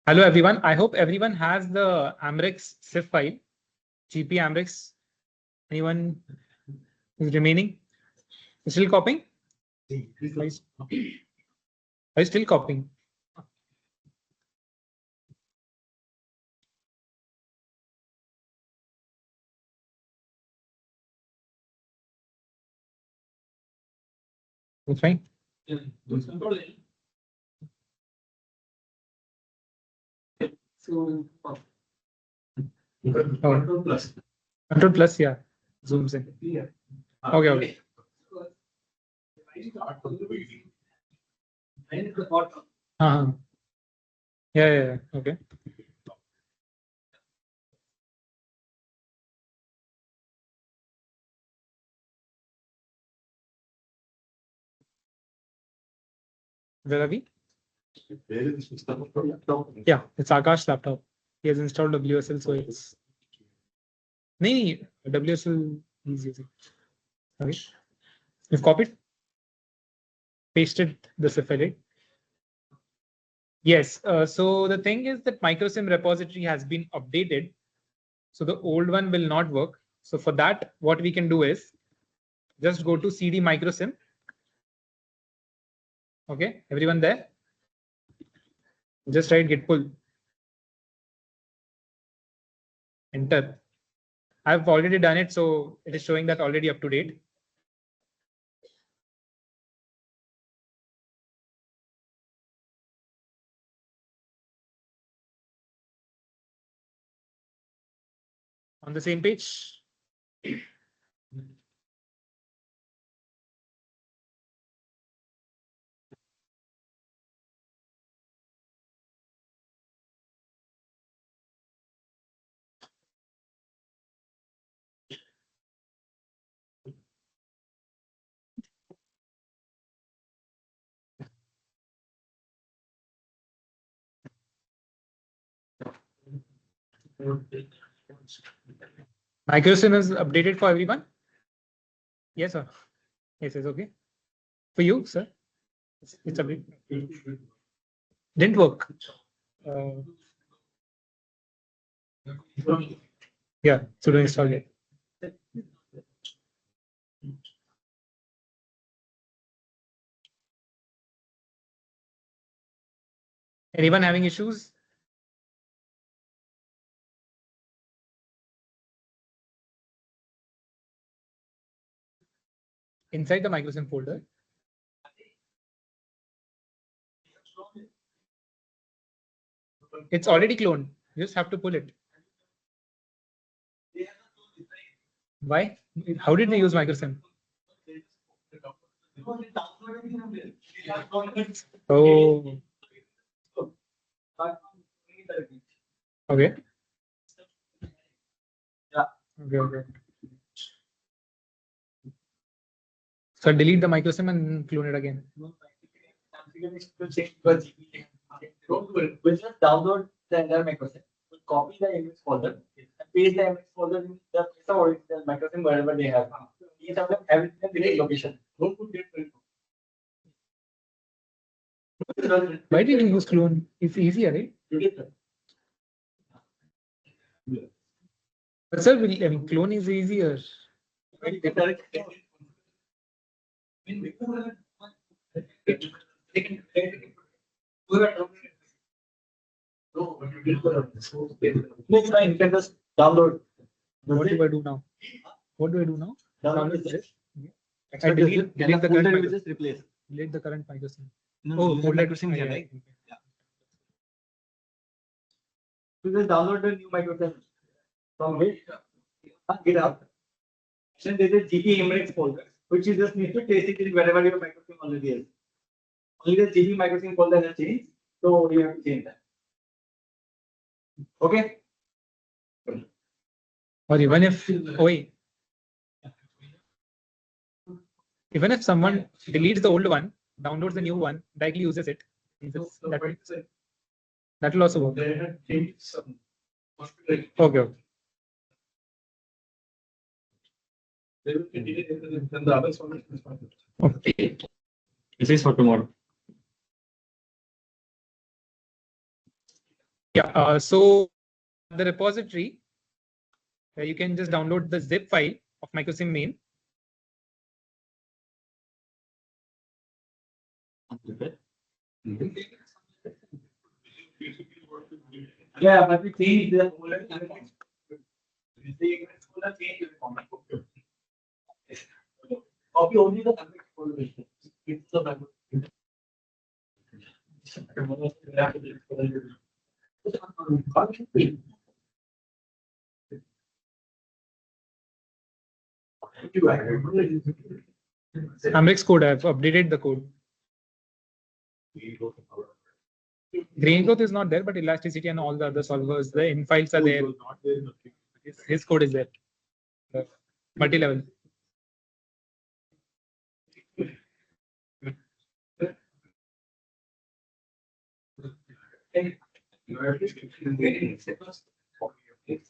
Hello everyone. I hope everyone has the Amrex CIF file, GP Amrex. Anyone is remaining? Still copying? Are you still copying? It's fine. So, Control plus, yeah. Zooms in. Okay. Yeah. Okay. Where are we? Yeah, it's Akash's laptop. He has installed WSL, so it's WSL he's using. Okay. You've copied, pasted the CIF file. Yes. So the thing is that MicroSim repository has been updated. So the old one will not work. So for that, what we can do is just go to CD MicroSim. Okay, everyone there? Just write git pull. Enter. I've already done it, so it is showing that already up to date. On the same page. MicroSim is updated for everyone? Yes, sir. Yes, it's okay. For you, sir? It's updated. Didn't work. Yeah, so don't install it. Anyone having issues? Inside the MicroSim folder. It's already cloned. You just have to pull it. Why? How did they use MicroSim? Oh. Okay. Okay. So delete the MicroSim and clone it again. We'll just download the entire MicroSim. We'll copy the image folder and paste the image folder in the original MicroSim wherever they have. Each of them have a different location. Why did you use clone? It's easier, right? But sir, I mean, clone is easier. Next time you can just download. What do I do now? What do I do now? Download this. I delete the current MicroSim. Just replace. Delete the current MicroSim. No, folder MicroSim here, right? Yeah. You just download the new MicroSim from GitHub. Then there is GP Emirates folder, which you just need to paste it in wherever your MicroSim already is. Only the GP MicroSim folder has changed, so you have to change that. Okay. Or even if even if someone deletes the old one, downloads the new one, directly uses it, that will also work. Okay. Okay. This is for tomorrow. Yeah. So the repository, you can just download the zip file of MicroSim main. Yeah, but we change the folder. Copy only the folder. It's the Amrex code, I've updated the code. Grain growth is not there, but elasticity and all the other solvers, the in files are there. His code is there. Multi-level.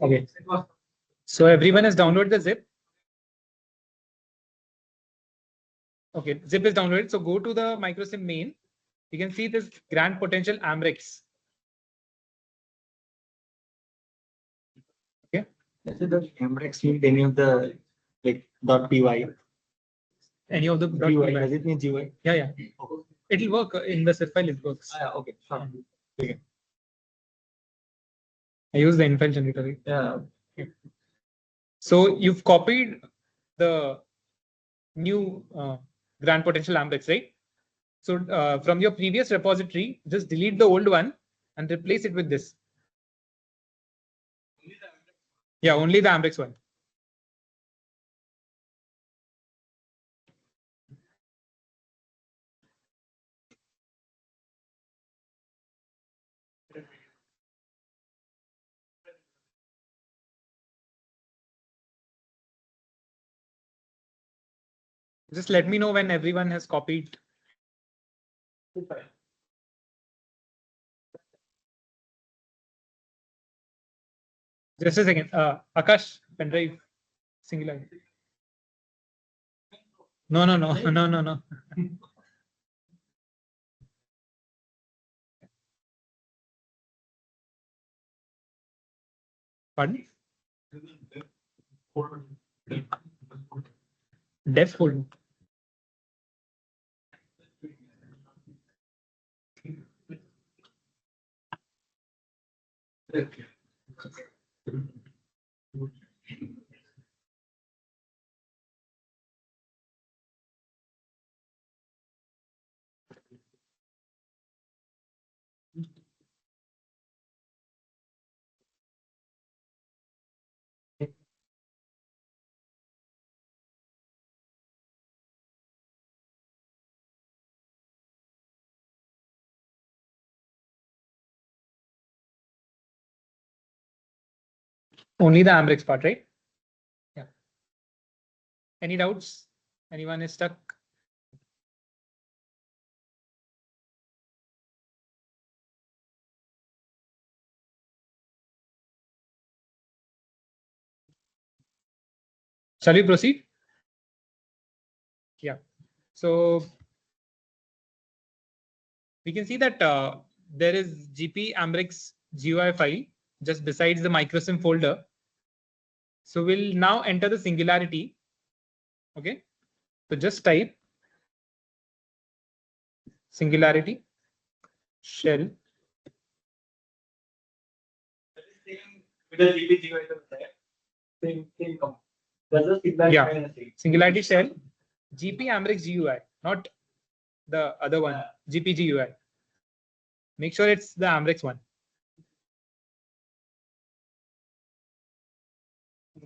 Okay. So everyone has downloaded the zip. Okay, zip is downloaded. So go to the MicroSim main. You can see this grand potential Amrex. Okay. Does the Amrex need any of the like .py? Any of the GUI? Does it mean GUI? Yeah, yeah. It'll work in the zip file. It works. Okay, sure. I use the infile generator. Yeah. So you've copied the new grand potential Amrex, right? So from your previous repository, just delete the old one and replace it with this. Yeah, only the Amrex one. Just let me know when everyone has copied. Just a second. Akash, pendrive, singular. No, no, no, no, no, no. Pardon? Dev folder. Only the Amrex part, right? Yeah. Any doubts? Anyone is stuck? Shall we proceed? Yeah. So we can see that there is GP Amrex GUI file just besides the MicroSim folder. So we'll now enter the singularity. Okay. So just type singularity shell. Yeah, singularity shell GP Amrex GUI, not the other one, GP GUI. Make sure it's the Amrex one.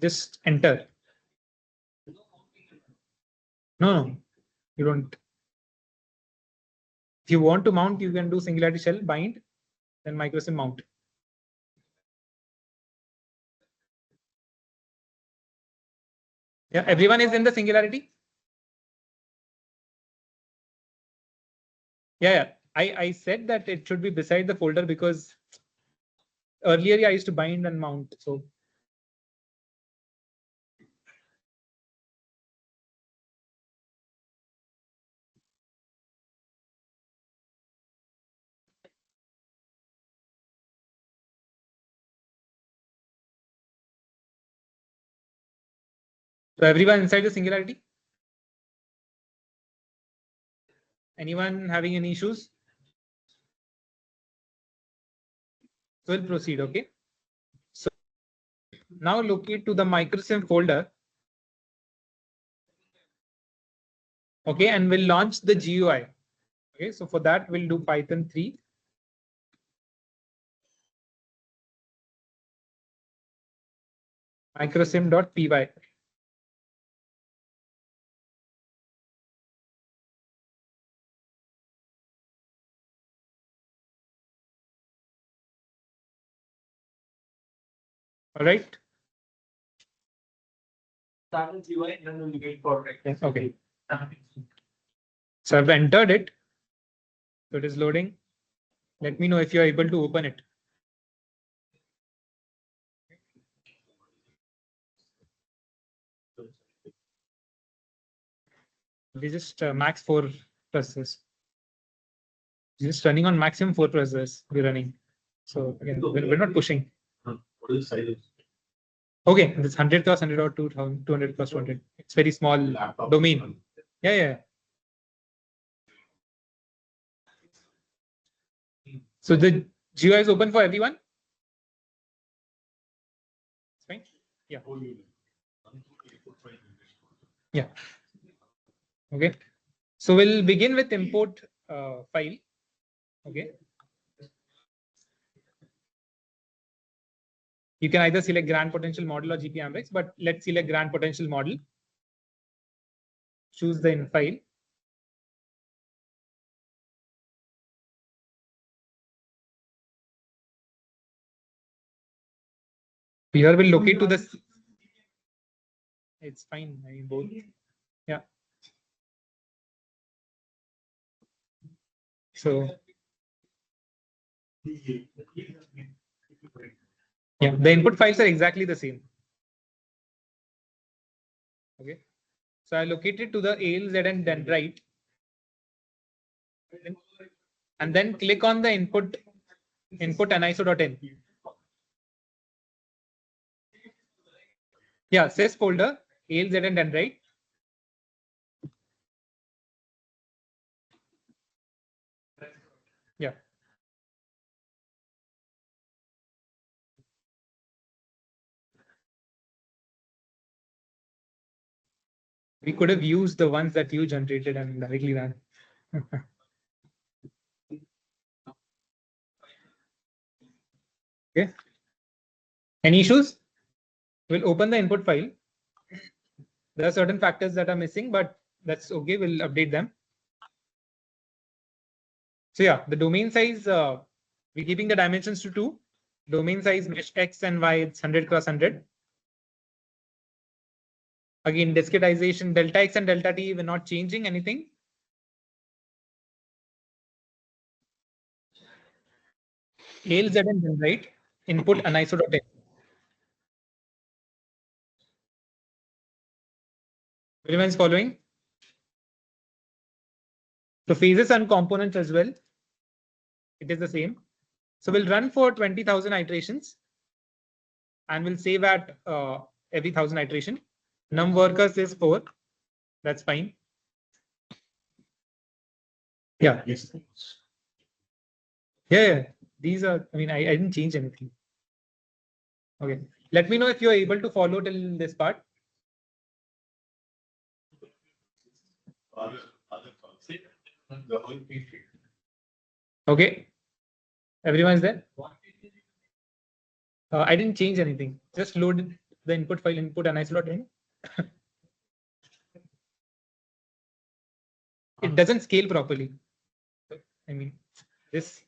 Just enter. No, you don't. If you want to mount, you can do singularity shell bind, then MicroSim mount. Yeah, everyone is in the singularity. Yeah. I said that it should be beside the folder because earlier I used to bind and mount. So So everyone inside the singularity? Anyone having any issues? So we'll proceed, okay? So now locate to the MicroSim folder. Okay, and we'll launch the GUI. Okay, so for that, we'll do Python 3. microsim.py. All right. Start with UI and then we'll wait for it. Okay. So I've entered it. So it is loading. Let me know if you're able to open it. We just max 4 processors. Just running on maximum 4 processors. We're running. So again, we're not pushing. What is the size? Okay, this 100 plus 100 or 200 plus 200. It's very small Laptop. domain. Yeah. So the GUI is open for everyone? It's fine. Yeah. Yeah. Okay. So we'll begin with import file. Okay. You can either select grand potential model or GP Amrex, but let's select grand potential model. Choose the in file. Here we'll locate to the. It's fine. I mean both. Yeah. So yeah, the input files are exactly the same. Okay. So I located to the ALZ and dendrite. And then click on the input aniso.n. Yeah, sys folder, ALZ and dendrite. Yeah. We could have used the ones that you generated and directly ran. Okay. Any issues? We'll open the input file. There are certain factors that are missing, but that's okay. We'll update them. So yeah, the domain size, we're keeping the dimensions to 2. Domain size mesh X and Y, it's 100 cross 100. Again, discretization, delta X and delta T, we're not changing anything. ALZ and dendrite, input aniso.n. Everyone is following? So phases and components as well. It is the same. So we'll run for 20,000 iterations and we'll save at every 1,000 iteration. Num workers is 4. That's fine. Yeah. Yes. Yeah. These are, I mean, I didn't change anything. Okay. Let me know if you're able to follow till this part. Okay. Everyone's there? I didn't change anything. Just load the input file, input aniso.n. It doesn't scale properly. I mean, this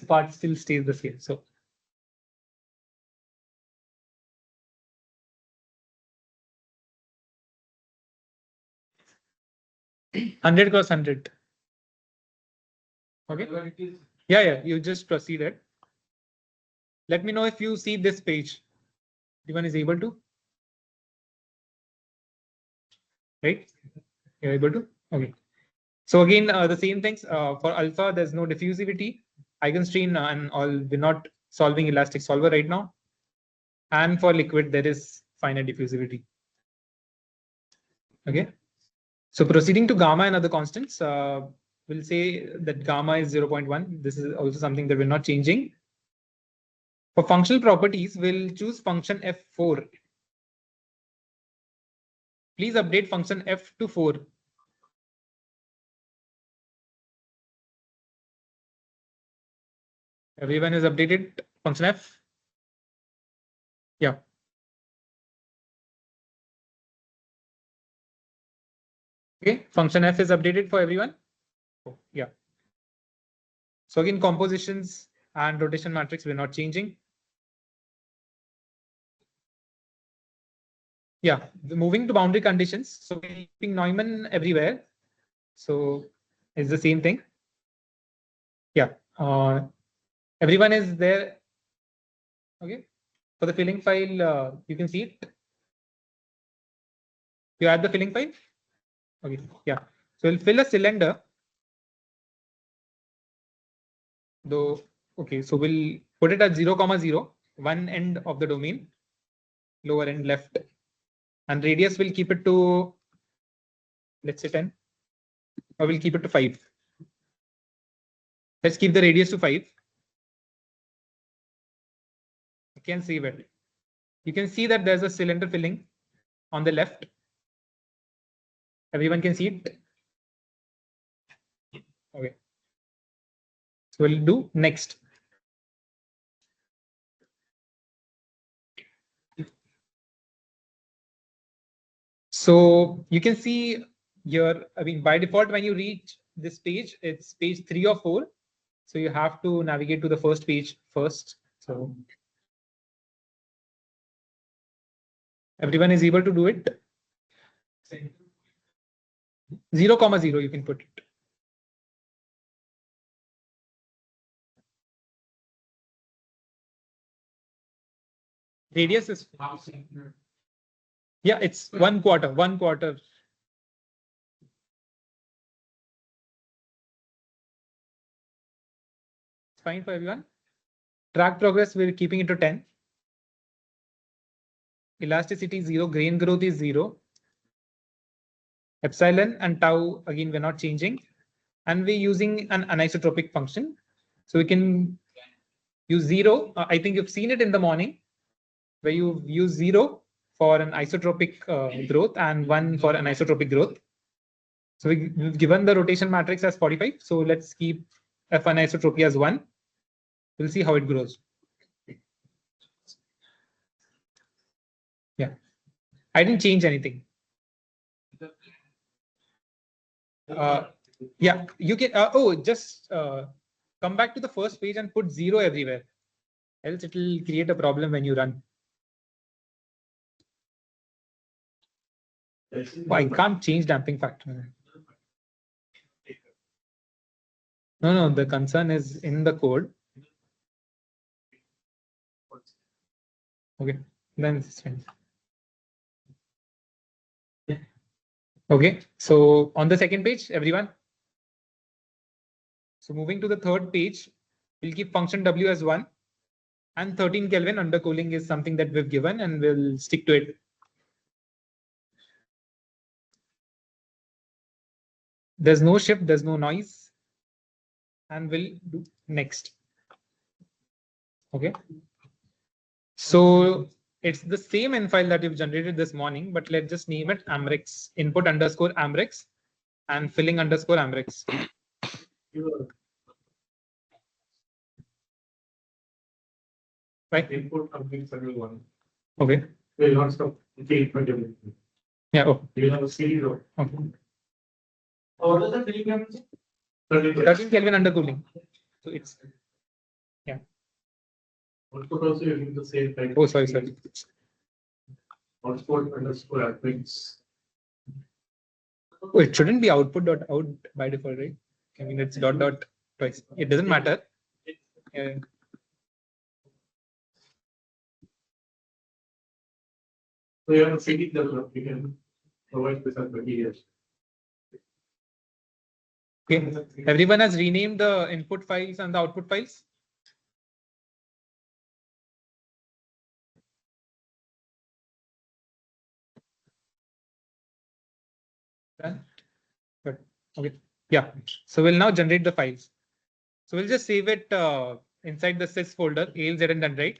part still stays the same. So hundred cross 100. Okay. Yeah. You just proceeded. Let me know if you see this page. Everyone is able to. Right? You're able to. Okay. So again, the same things for alpha. There's no diffusivity, eigenstrain, and all. We're not solving elastic solver right now. And for liquid, there is finite diffusivity. Okay. So proceeding to gamma and other constants, we'll say that gamma is 0.1. This is also something that we're not changing. For functional properties, we'll choose function f4. Please update function f to 4. Everyone is updated function f? Yeah. Okay, function f is updated for everyone. Oh, yeah. So again, compositions and rotation matrix, we're not changing. Yeah, moving to boundary conditions. So we're keeping Neumann everywhere. So it's the same thing. Yeah. Everyone is there. Okay. For the filling file, you can see it. You add the filling file. Okay. Yeah. So we'll fill a cylinder. Though, okay. So we'll put it at 0, 0, one end of the domain, lower end left. And radius will keep it to, let's say 10. Or we'll keep it to 5. Let's keep the radius to 5. You can see it. You can see that there's a cylinder filling on the left. Everyone can see it. Okay. So we'll do next. So you can see here, I mean, by default, when you reach this page, it's page 3 or 4. So you have to navigate to the first page first. So everyone is able to do it. 0, 0, you can put it. Radius is, yeah, it's 1/4, 1/4. It's fine for everyone. Track progress, we're keeping it to 10. Elasticity 0, grain growth is 0. Epsilon and tau, again, we're not changing. And we're using an anisotropic function. So we can use 0. I think you've seen it in the morning, where you use 0 for an isotropic growth and 1 for anisotropic growth. So we've given the rotation matrix as 45. So let's keep F anisotropy as 1. We'll see how it grows. Yeah, I didn't change anything. Yeah, you can. Just come back to the first page and put 0 everywhere. Else it will create a problem when you run. Oh, I can't change damping factor. No, the concern is in the code. Okay, then it's fine. Okay, so on the second page, everyone. So moving to the third page, we'll keep function W as 1. And 13 Kelvin undercooling is something that we've given, and we'll stick to it. There's no shift, there's no noise. And we'll do next. Okay. So it's the same N file that you've generated this morning, but let's just name it Amrex, input underscore Amrex and filling underscore Amrex. Right. Input Amrex one. Okay. Will not stop. Yeah. Oh. You will have a series of. Okay. What is the filling temperature? 13 Kelvin undercooling. So it's, yeah. Output also using the same type. Oh, sorry. Output underscore Amrex. Oh, it shouldn't be output dot out by default, right? I mean, it's dot dot twice. It doesn't matter. So you have a CD developed, you can provide this as materials. Okay. Everyone has renamed the input files and the output files. Done. Good. Okay. Yeah. So we'll now generate the files. So we'll just save it inside the sys folder, ALZ and done, right?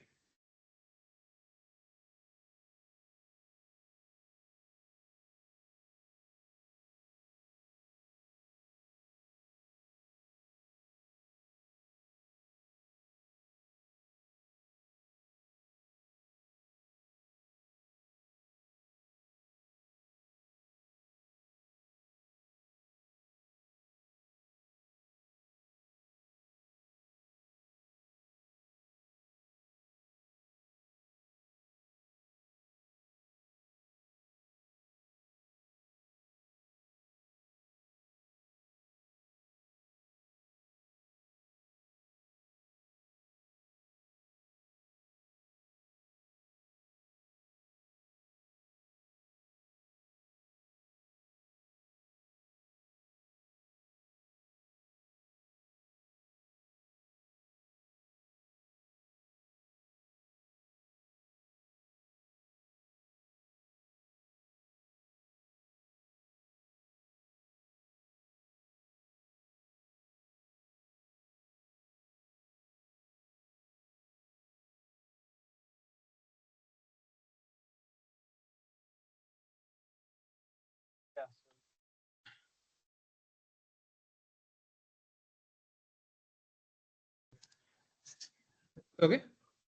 Okay.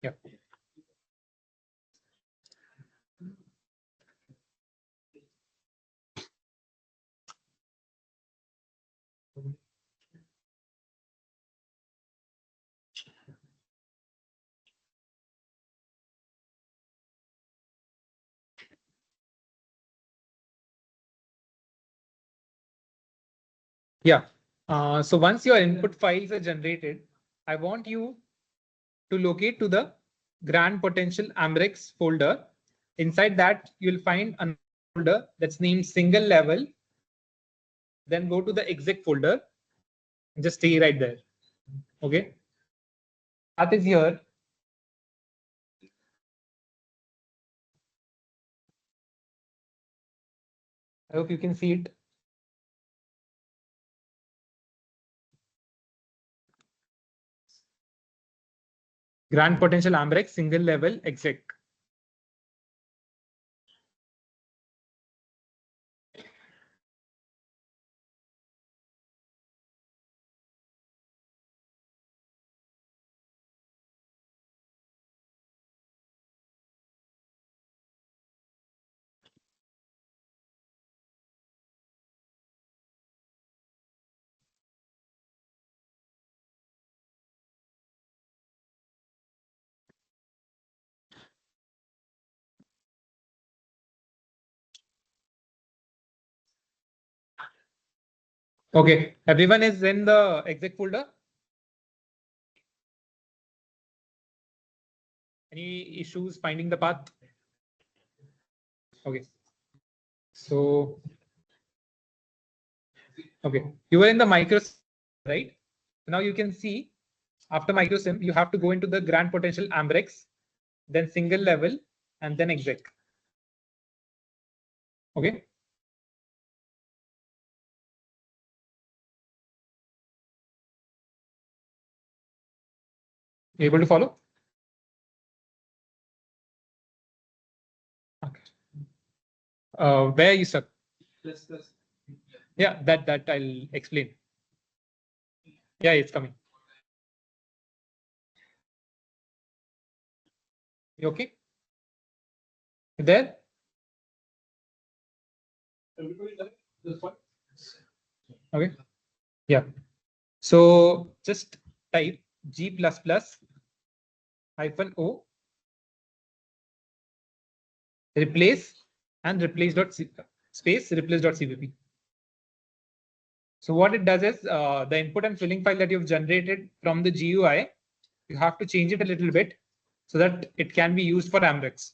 Yeah. Yeah. So once your input files are generated, I want you to locate to the grand potential Amrex folder. Inside that, you'll find a folder that's named single level. Then go to the exec folder and just stay right there. Okay. That is here. I hope you can see it. Grand potential Amrex single level exec. Okay, everyone is in the exec folder. Any issues finding the path? Okay. So, okay, you were in the MicroSim, right? Now you can see after MicroSim, you have to go into the grand potential Amrex, then single level, and then exec. Okay. You able to follow? Okay. Where you stuck? Yeah, that I'll explain. Yeah, it's coming. You okay? You there? Okay. Yeah. So just type G++ -O replace and replace dot space replace dot cpp. So what it does is the input and filling file that you've generated from the GUI, you have to change it a little bit so that it can be used for Amrex.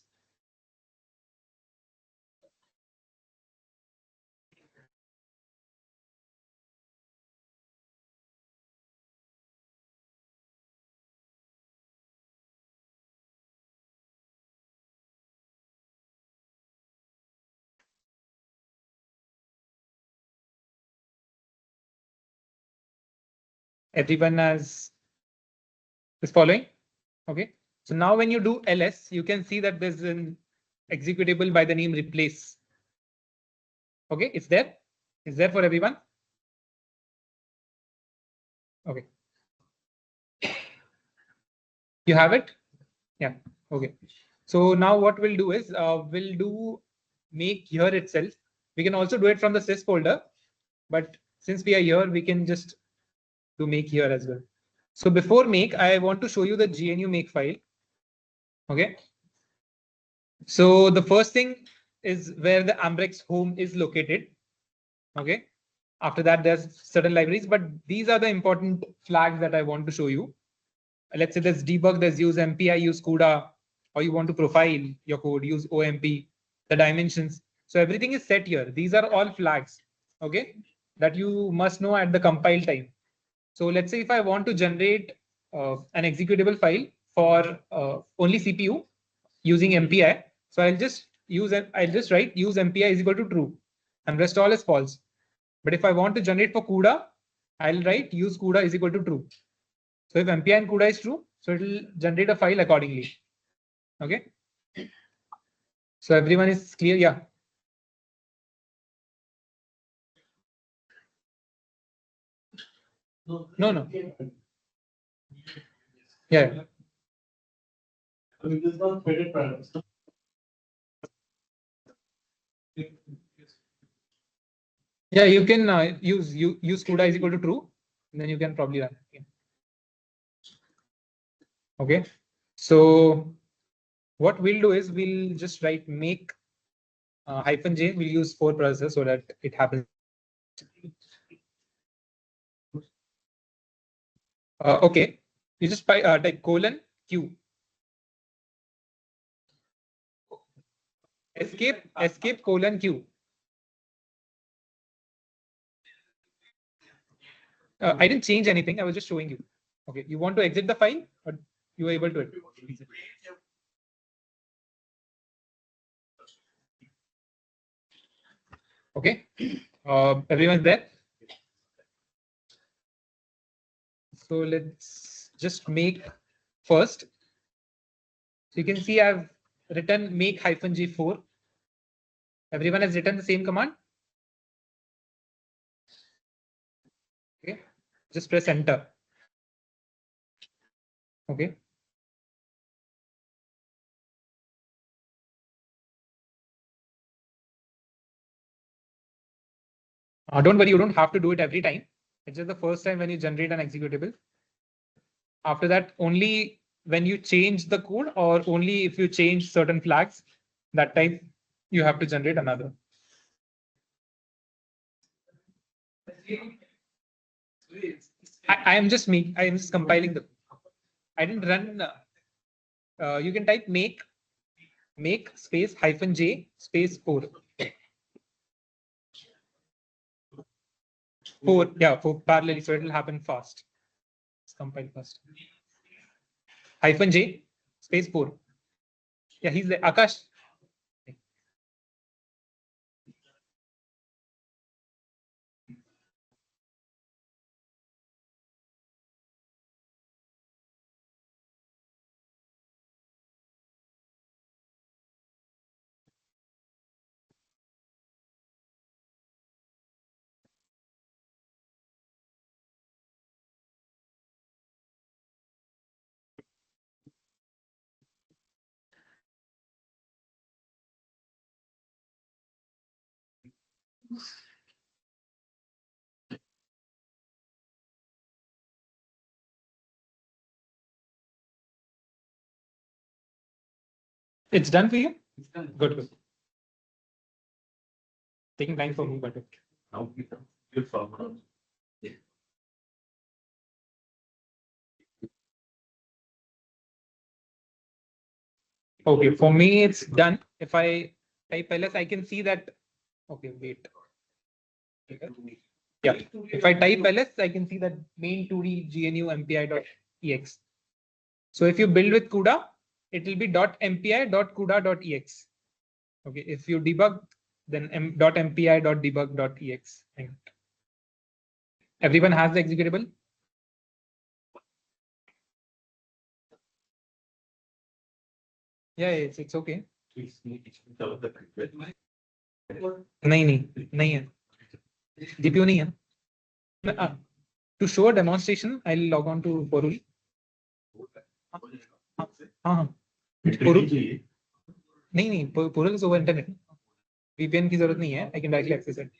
Everyone is following? Okay. So now when you do ls, you can see that there's an executable by the name replace. Okay, it's there. It's there for everyone. Okay. You have it? Yeah. Okay. So now what we'll do is we'll do make here itself. We can also do it from the sys folder, but since we are here, we can just do make here as well. So before make, I want to show you the GNU make file. Okay. So the first thing is where the Ambrex home is located. Okay. After that, there's certain libraries, but these are the important flags that I want to show you. Let's say there's debug, there's use MPI, use CUDA, or you want to profile your code, use OMP, the dimensions. So everything is set here. These are all flags, okay, that you must know at the compile time. So let's say if I want to generate an executable file for only CPU using MPI, so I'll just write use MPI is equal to true, and rest all is false. But if I want to generate for CUDA, I'll write use CUDA is equal to true. So if MPI and CUDA is true, so it will generate a file accordingly. Okay. So everyone is clear? Yeah. No. Yeah. Yeah, you can use CUDA is equal to true, and then you can probably run. Okay. So what we'll do is we'll just write make -j. We'll use 4 processors so that it happens. Okay. You just type :q. Escape :q. I didn't change anything. I was just showing you. Okay. You want to exit the file, or you were able to it? Okay. Everyone's there. So let's just make first. So you can see I've written make -j4. Everyone has written the same command. Okay. Just press enter. Okay. Don't worry, you don't have to do it every time. It's just the first time when you generate an executable. After that, only when you change the code or only if you change certain flags, that time you have to generate another. I am just compiling the. I didn't run. You can type make space -j space 4. 4, yeah, 4 parallelly, so it will happen fast. Let's compile first. -j space 4. Yeah, he's there. Akash. It's done for you? It's done. Good. Taking time for me, but Now you forward. okay, for me it's done. If I type ls, I can see that. Okay, wait. Yeah, if I type ls, I can see that main 2D GNU MPI.ex. So if you build with CUDA, it will be .mpi.cuda.ex. Okay, if you debug, then .mpi.debug.ex. Everyone has the executable. Yeah, it's okay. Please, tell the cricket. नहीं है GPU नहीं है. To show a demonstration, I'll log on to Porul. हाँ Porul नहीं Porul is over internet. VPN की जरूरत नहीं है. I can directly access it.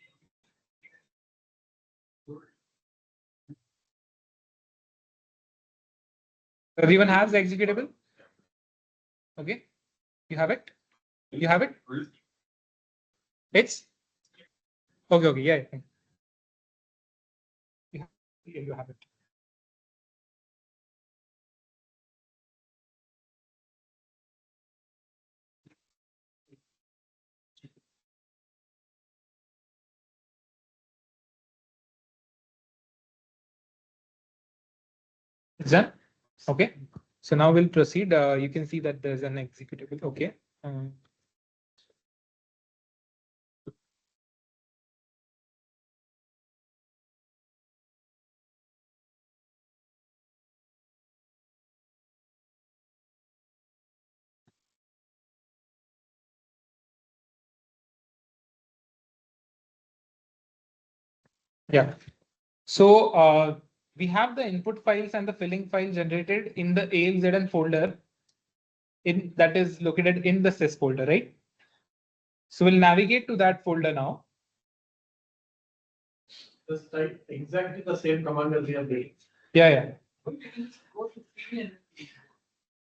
Everyone has the executable? Okay. You have it? You have it? It's okay. Yeah. You have it. It's done. Okay. So now we'll proceed. You can see that there's an executable. Okay. Yeah. So we have the input files and the filling file generated in the ALZN folder that is located in the sys folder, right? So we'll navigate to that folder now. Just type exactly the same command as we have made. Yeah.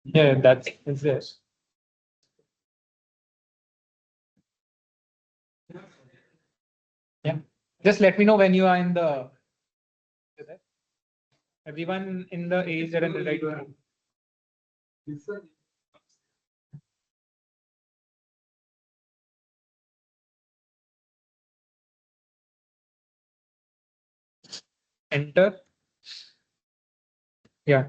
Yeah, that's there. Yeah. Just let me know when you are in the. Everyone in the ALZN right now. Enter. Yeah.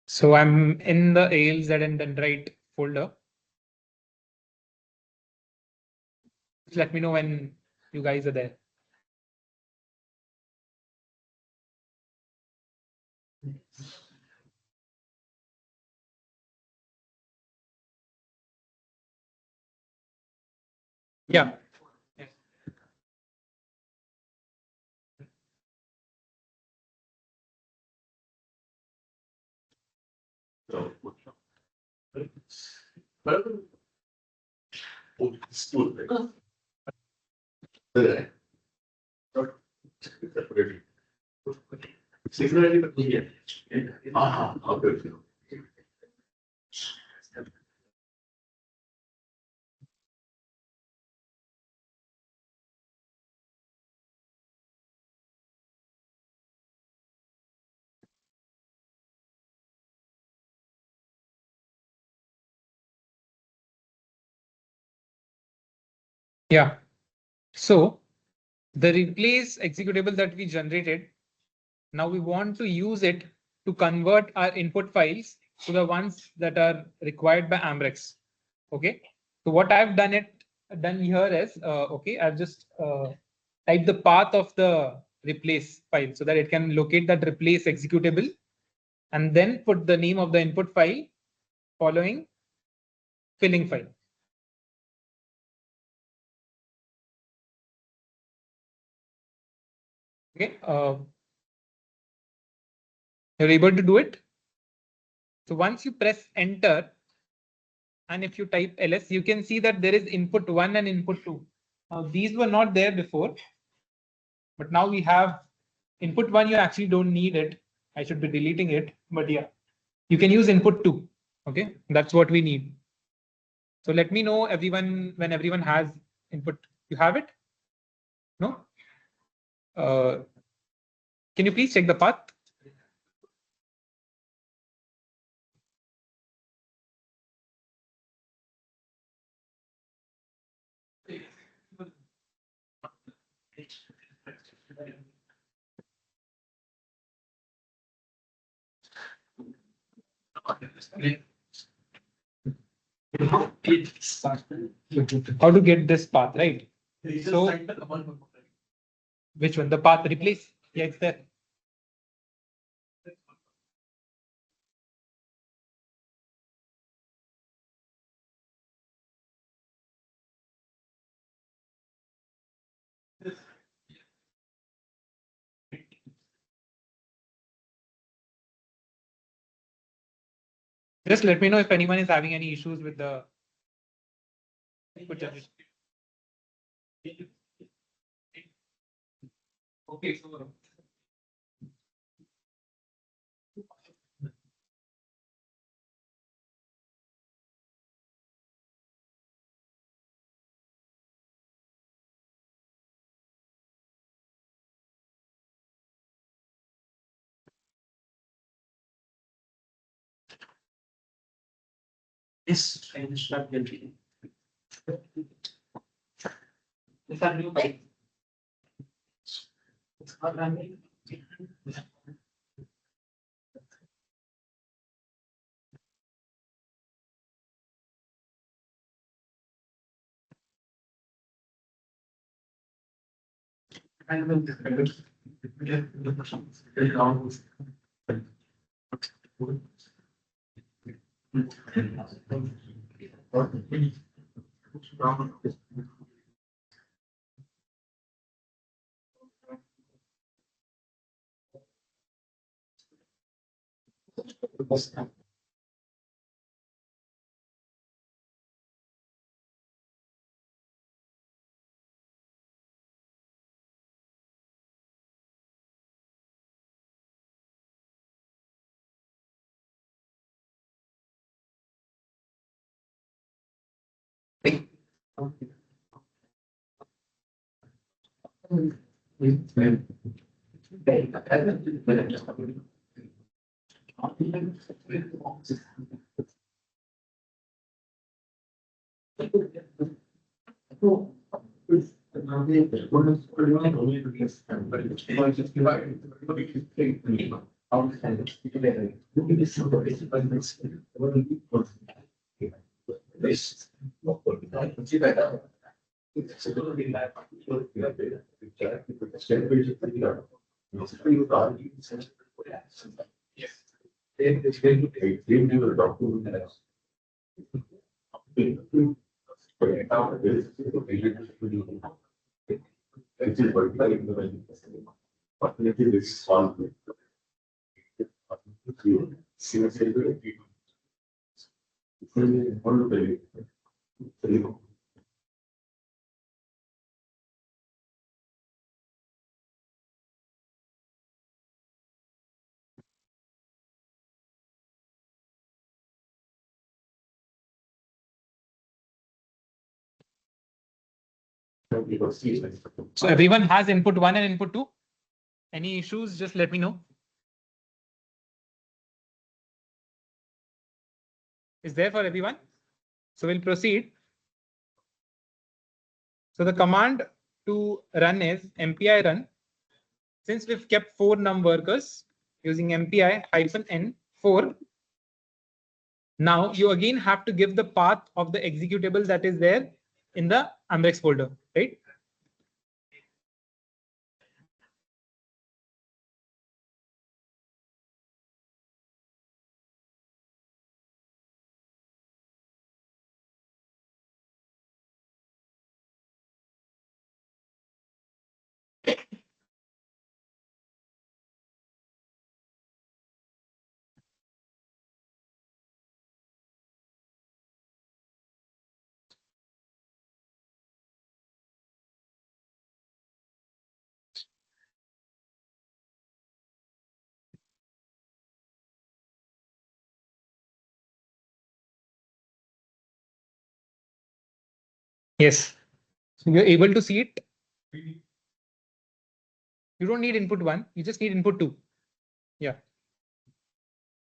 So I'm in the ALZN dendrite folder. Just let me know when you guys are there. Yeah. So, oh, it's good. Similarly, but here. Okay. Yeah. So the replace executable that we generated, now we want to use it to convert our input files to the ones that are required by Amrex. Okay. So what I've done here is, okay, I've just typed the path of the replace file so that it can locate that replace executable and then put the name of the input file following filling file. Okay. You're able to do it. So once you press enter, and if you type ls, you can see that there is input 1 and input 2. Now these were not there before, but now we have input 1. You actually don't need it. I should be deleting it, but yeah, you can use input 2. Okay, that's what we need. So let me know everyone when everyone has input. You have it? No? Can you please check the path? How to get this path, right? So which one? The path replace? Yeah, it's there. Just let me know if anyone is having any issues with the input generation. Okay, so This I will start getting. This are new pipe. It's not running. I will get the questions. so everyone has input 1 and input 2. Any issues, just let me know. Is there for everyone? So we'll proceed. So the command to run is MPI run. Since we've kept 4 num workers using MPI -n4, now you again have to give the path of the executable that is there in the Amrex folder, right? Yes. So you're able to see it. You don't need input 1, you just need input 2. Yeah.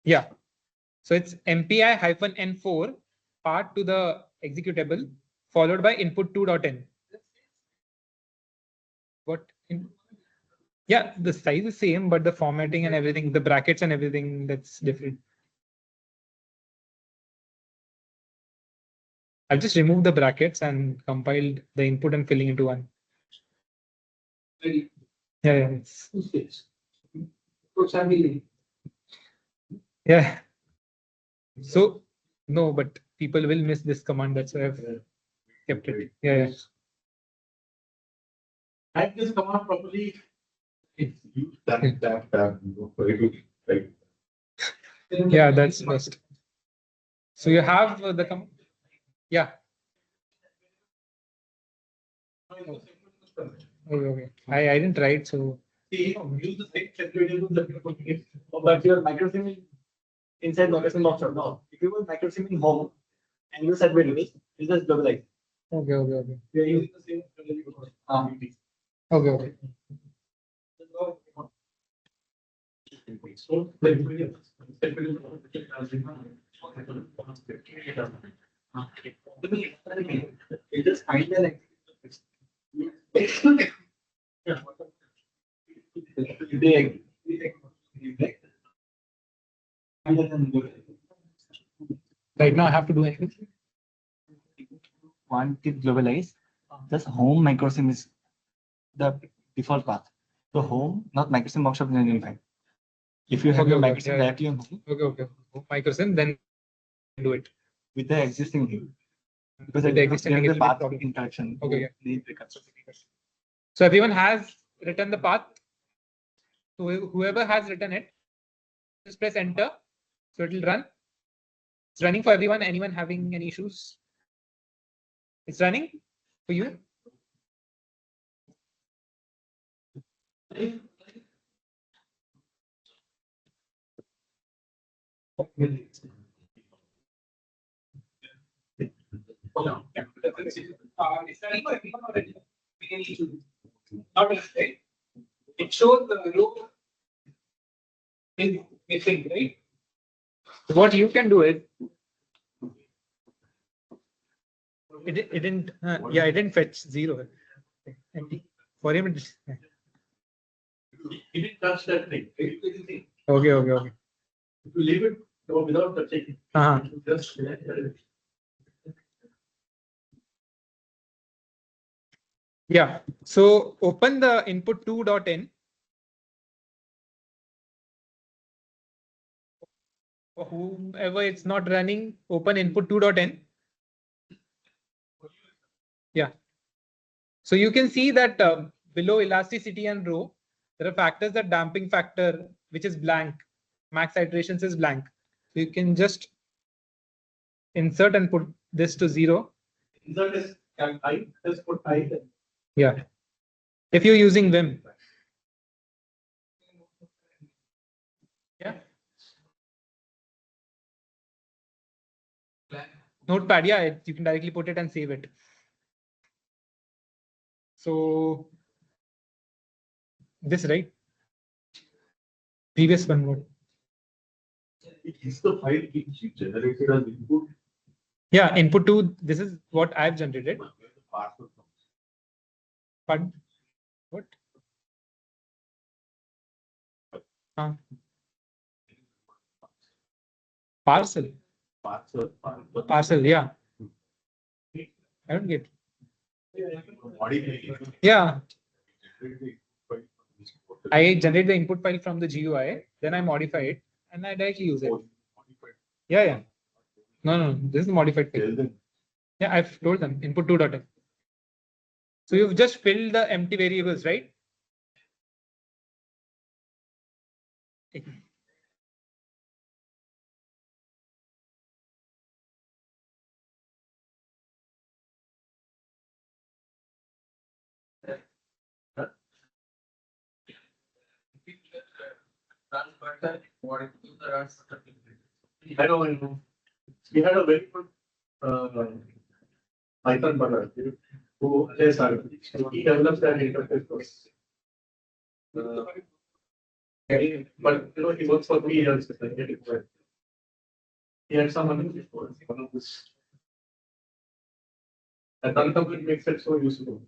Yeah. So it's MPI -n4 part to the executable followed by input 2.n. What? Yeah, the size is same, but the formatting and everything, the brackets and everything, that's different. I've just removed the brackets and compiled the input and filling into one. Yeah, yeah. So no, but people will miss this command. That's why I've kept it. Yeah. Type this command properly. It's used that, right? Yeah, that's first. So you have the yeah. Okay. I didn't write, so Use the same sensitivity but your microsim is inside microsim offshore. No, if you want microsim in home and you set variables, you just globalize. okay. We are using the same sensitivity. Okay. You just find the like. Right now I have to do anything. Want it globalize, just home microsim is the default path. So home, not microsim workshop is unified. If you have your Okay, microsim yeah. directly on home Okay. MicroSim, then do it. with the existing thing. Because With the existing there thing, is it a will be path problem. interaction. Okay. Need reconstruction. So everyone has written the path. So whoever has written it, just press enter. So it will run. It's running for everyone. Anyone having any issues? It's running for you. It shows the row is missing, right? So what you can do is it didn't it didn't fetch 0. Empty. For him it He didn't touch that thing. okay. If you leave it without touching it, just yeah. So open the input 2.n. Whomever it's not running, open input 2.n. Yeah. So you can see that below elasticity and rho, there are factors that damping factor, which is blank. Max iterations is blank. So you can just insert and put this to 0. insert is I, just put I. Yeah. If you're using Vim. Yeah. Notepad, yeah, you can directly put it and save it. So this, right? Previous one, what? Is the file which you generated as input? Yeah, input 2, this is what I've generated. But what? Parcel. Parcel, yeah. I don't get. Yeah. I generate the input file from the GUI, then I modify it, and I directly use it. Yeah. No, this is modified file. Yeah, I've told them input 2.n. So you've just filled the empty variables, right? I know. We had a very good Python builder who he develops that interface for us. But he works for 3 years. He had some other before. One of this. And that makes it so useful.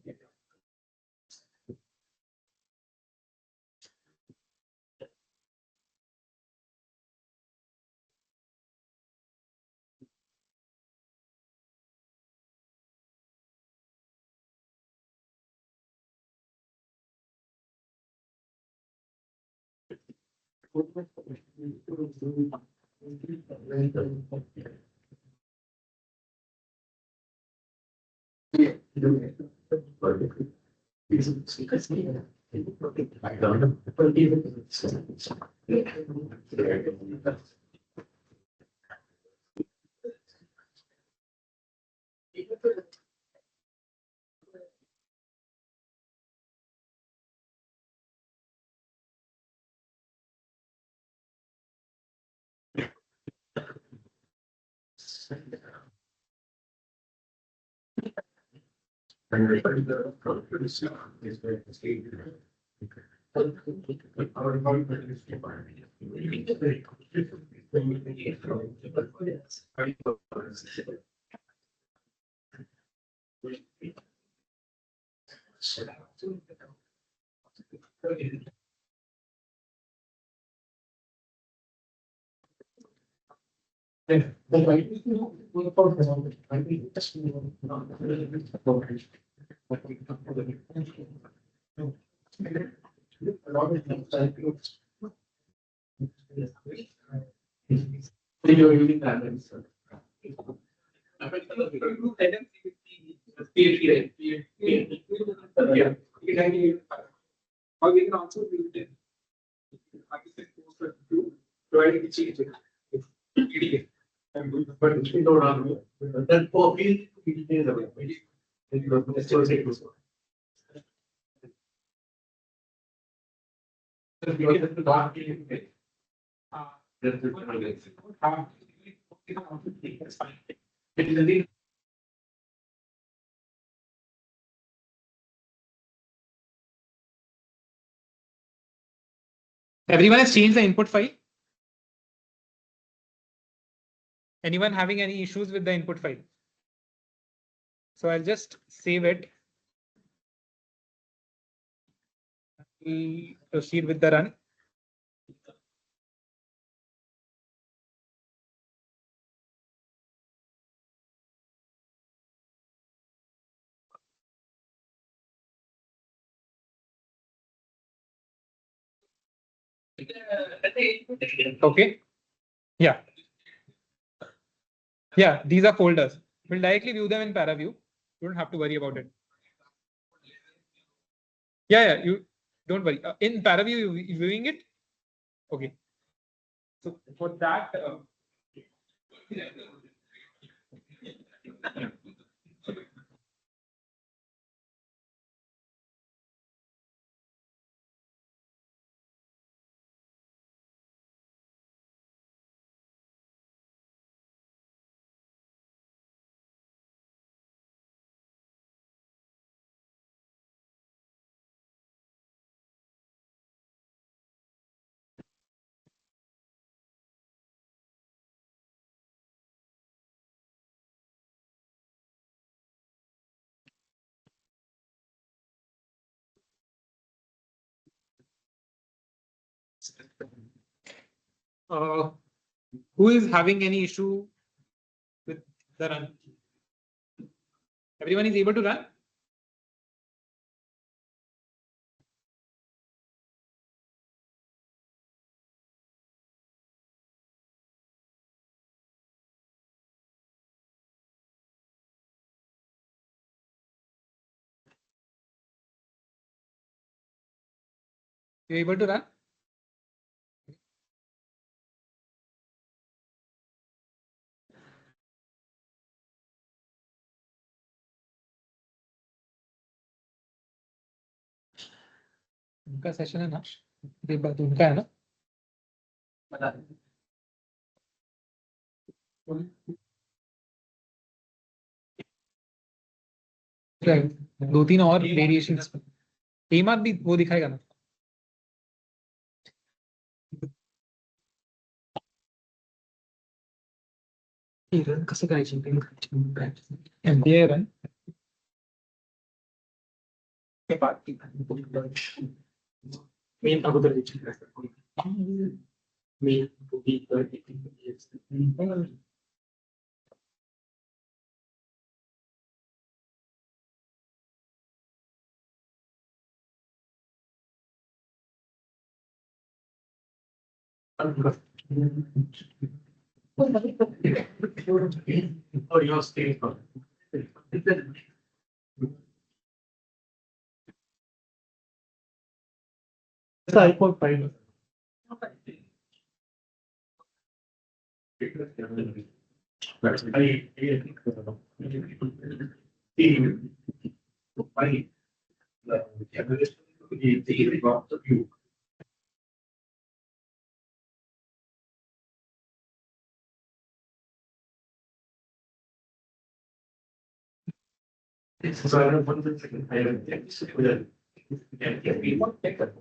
Everyone has changed the input file. Anyone having any issues with the input file? So I'll just save it. We'll proceed with the run. Okay. Yeah. Yeah, these are folders. We'll directly view them in ParaView. You don't have to worry about it. Yeah, you don't worry. In ParaView, you viewing it? Okay. So for that, who is having any issue with the run? Everyone is able to run? You're able to run? उनका session है ना ये बात उनका है ना दो तीन और वेरिएशंस एमआर भी वो दिखाएगा ना रन कसं करायचं एमबीए रन मेन अगोदर main Oh, your state. iPhone 5. So I don't want to second. I have that. Yeah, we want to take that.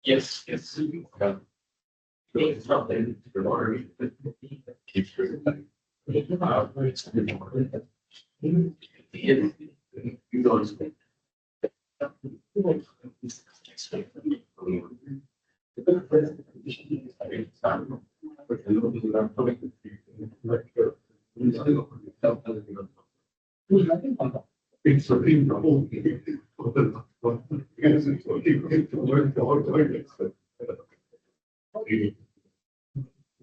Yes, yes.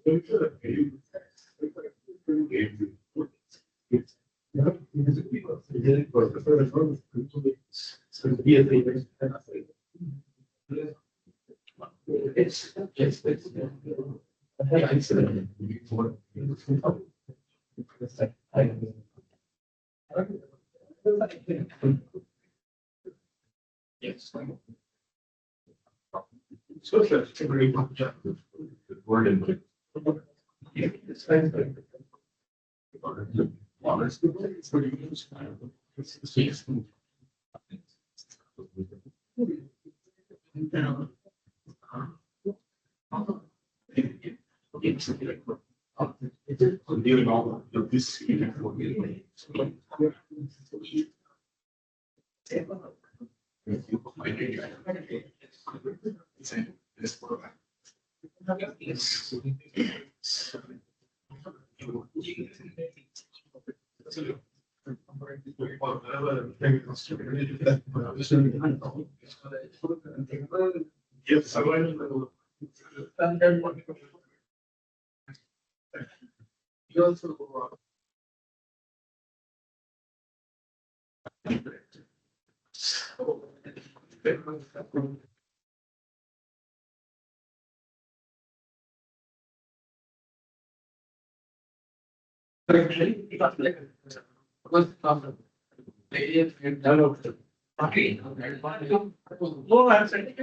It's a thing. Yes. So that's a very much. Word in. Yes, I will. You also. No, I'm saying.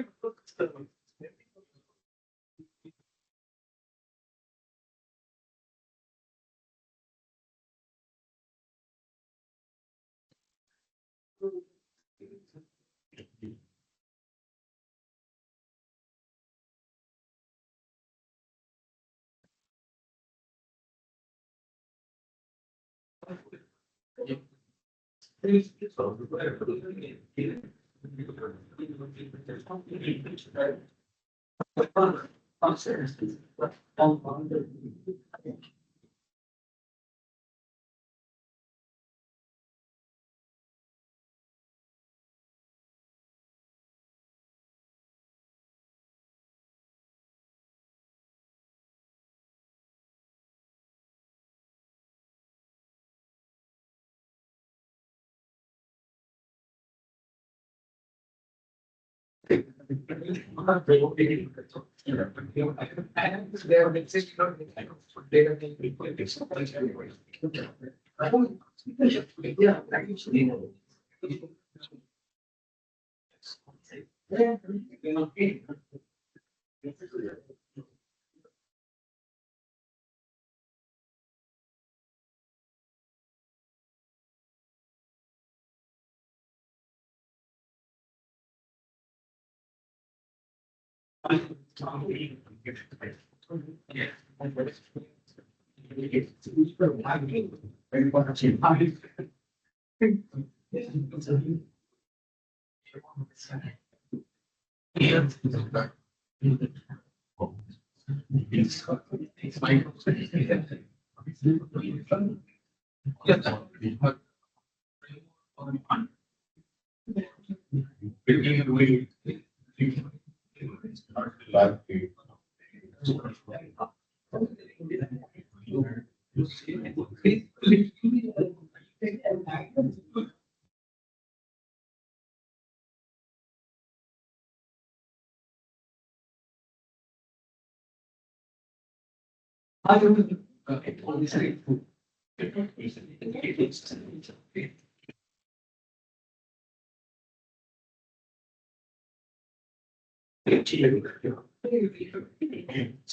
So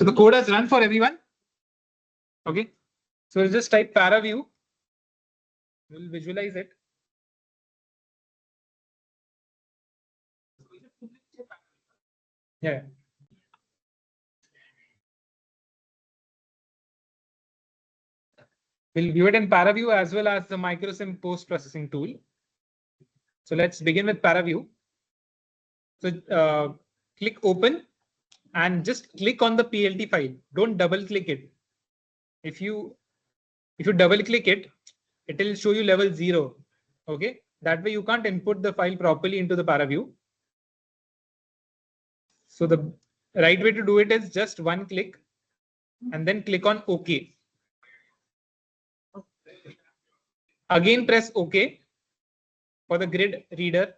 the code has run for everyone. Okay. So we'll just type paraview. We'll visualize it. Yeah. We'll view it in paraview as well as the MicroSim post-processing tool. So let's begin with paraview. So click open and just click on the PLT file. Don't double click it. If you double click it, it will show you level 0. Okay. That way you can't input the file properly into the paraview. So the right way to do it is just one click and then click on OK. Again, press OK for the grid reader.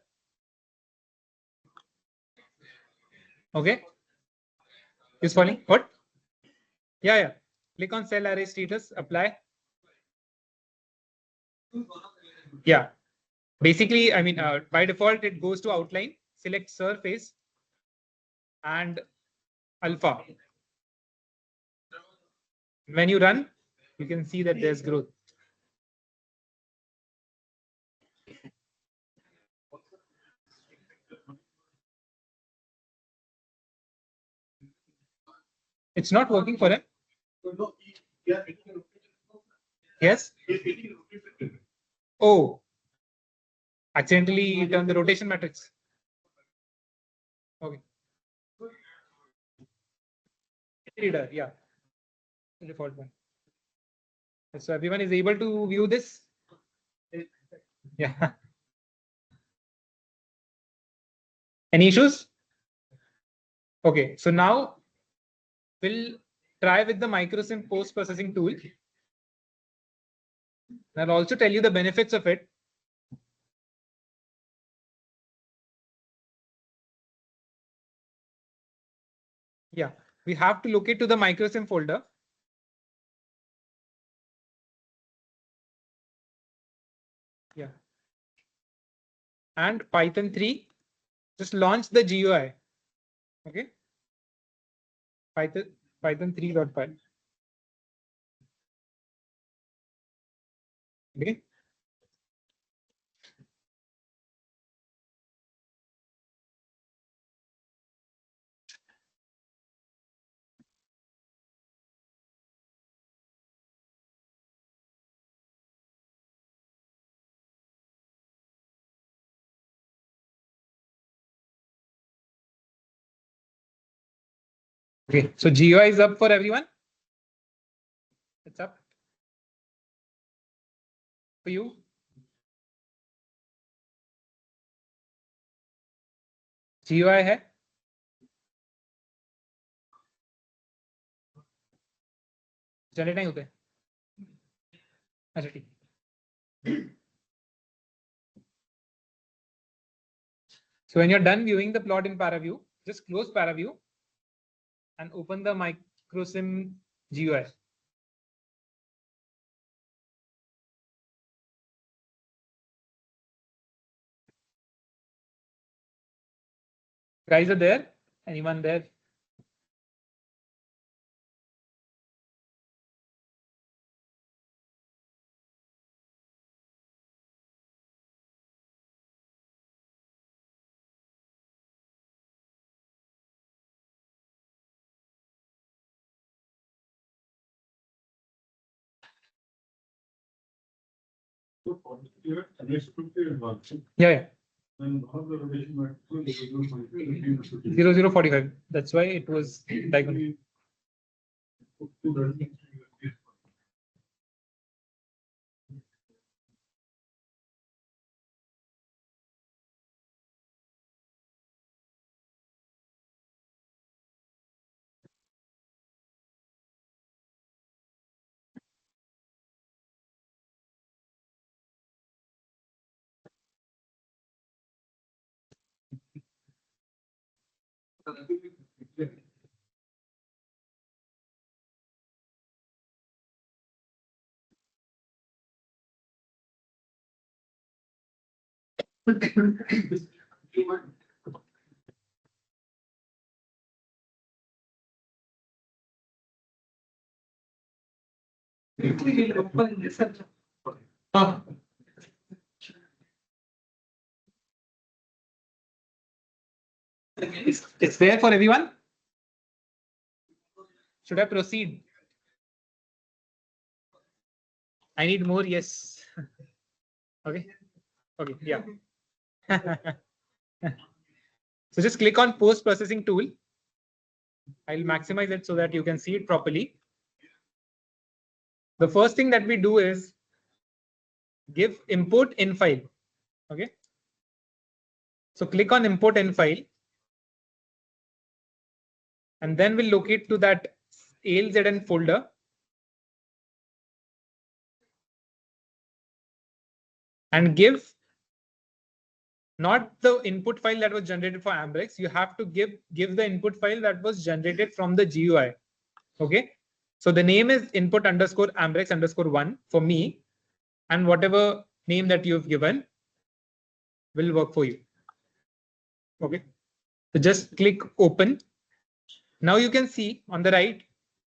Okay. Is following? What? Yeah. Click on cell array status, apply. Yeah. Basically, I mean, by default, it goes to outline, select surface and alpha. When you run, you can see that there's growth. It's not working for him. Yes. Oh, accidentally turned the rotation matrix. Okay. Reader, yeah. Default one. So everyone is able to view this. Yeah. Any issues? Okay. So now we'll try with the MicroSim post-processing tool. I'll also tell you the benefits of it. Yeah, we have to locate to the MicroSim folder. Yeah. And Python 3, just launch the GUI. Okay. Python 3.py. Okay. Okay. So GUI is up for everyone. It's up for you. GUI है. Generate नहीं होते. अच्छा ठीक. So when you're done viewing the plot in paraview, just close paraview and open the MicroSim GUI. Guys are there? Anyone there? Yeah. 0045. That's why it was diagonal. It's there for everyone. Should I proceed? I need more. Yes. Okay. Okay. Yeah. So just click on post processing tool. I'll maximize it so that you can see it properly. The first thing that we do is give import in file. Okay. So click on import in file. And then we'll locate to that ALZN folder. And give not the input file that was generated for Ambrex. You have to give the input file that was generated from the GUI. Okay. So the name is input underscore Ambrex underscore 1 for me. And whatever name that you've given will work for you. Okay. So just click open. Now you can see on the right,